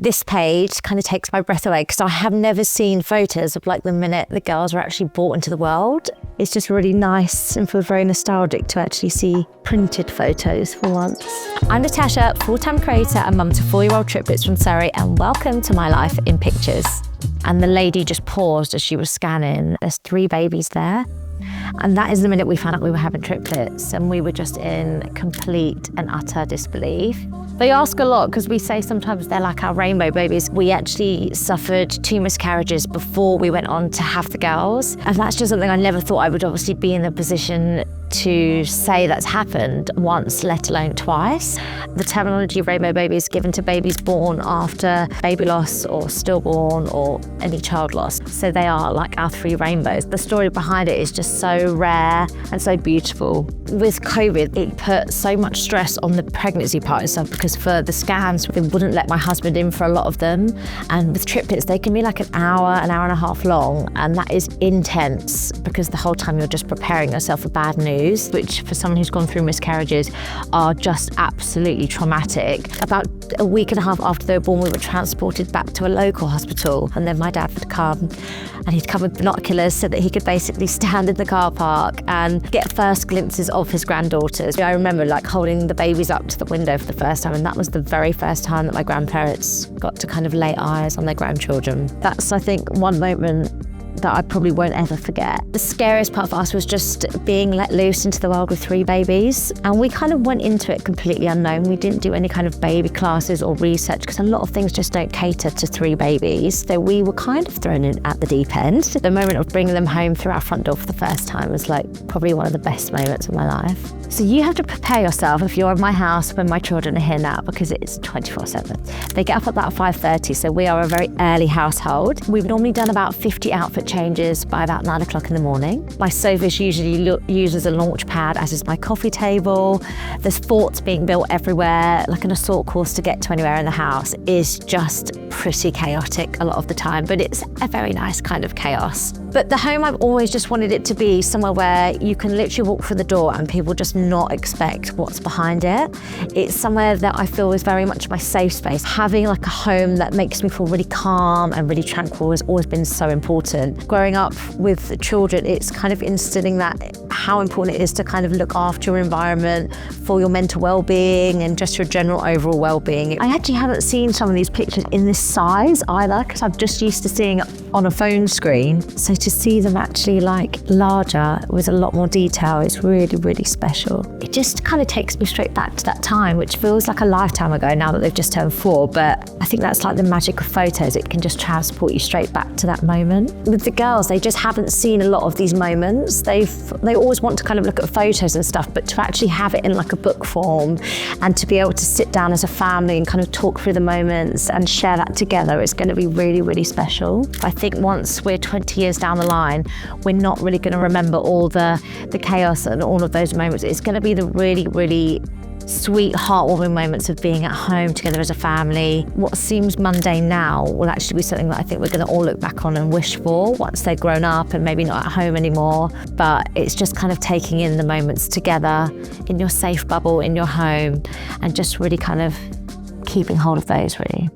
This page kind of takes my breath away because I have never seen photos of like the minute the girls were actually brought into the world. It's just really nice and feels very nostalgic to actually see printed photos for once. I'm Natasha, full-time creator and mum to 4-year-old triplets from Surrey, and welcome to my life in pictures. And the lady just paused as she was scanning. There's 3 babies there. And that is the minute we found out we were having triplets, and we were just in complete and utter disbelief. They ask a lot because we say sometimes they're like our rainbow babies. We actually suffered 2 miscarriages before we went on to have the girls. And that's just something I never thought I would obviously be in a position to say that's happened once, let alone twice. The terminology rainbow baby is given to babies born after baby loss or stillborn or any child loss. So they are like our 3 rainbows. The story behind it is just so rare and so beautiful. With COVID, it put so much stress on the pregnancy part itself because for the scans, they wouldn't let my husband in for a lot of them. And with triplets, they can be like an hour and a half long. And that is intense because the whole time you're just preparing yourself for bad news, which for someone who's gone through miscarriages are just absolutely traumatic. About a week and a half after they were born, we were transported back to a local hospital, and then my dad would come, and he'd come with binoculars so that he could basically stand in the car park and get first glimpses of his granddaughters. I remember like holding the babies up to the window for the first time, and that was the very first time that my grandparents got to kind of lay eyes on their grandchildren. That's, I think, one moment that I probably won't ever forget. The scariest part for us was just being let loose into the world with 3 babies. And we kind of went into it completely unknown. We didn't do any kind of baby classes or research because a lot of things just don't cater to 3 babies. So we were kind of thrown in at the deep end. The moment of bringing them home through our front door for the first time was like probably one of the best moments of my life. So you have to prepare yourself if you're in my house when my children are here now, because it's 24/7. They get up at about 5:30, so we are a very early household. We've normally done about 50 outfit changes by about 9 o'clock in the morning. My sofa is usually used as a launch pad, as is my coffee table. There's forts being built everywhere, like an assault course to get to anywhere in the house is just pretty chaotic a lot of the time, but it's a very nice kind of chaos. But the home, I've always just wanted it to be somewhere where you can literally walk through the door and people just not expect what's behind it. It's somewhere that I feel is very much my safe space. Having like a home that makes me feel really calm and really tranquil has always been so important. Growing up with children, it's kind of instilling that how important it is to kind of look after your environment for your mental well-being and just your general overall well-being. I actually haven't seen some of these pictures in this size either, because I'm just used to seeing it on a phone screen. So to see them actually like larger with a lot more detail is really, really special. It just kind of takes me straight back to that time, which feels like a lifetime ago now that they've just turned 4. But I think that's like the magic of photos. It can just transport you straight back to that moment. With the girls, they just haven't seen a lot of these moments. They always want to kind of look at photos and stuff, but to actually have it in like a book form and to be able to sit down as a family and kind of talk through the moments and share that together, it's going to be really, really special. I think once we're 20 years down the line, we're not really going to remember all the chaos and all of those moments. It's going to be the really, really sweet, heartwarming moments of being at home together as a family. What seems mundane now will actually be something that I think we're going to all look back on and wish for once they're grown up and maybe not at home anymore. But it's just kind of taking in the moments together in your safe bubble, in your home, and just really kind of keeping hold of those, really.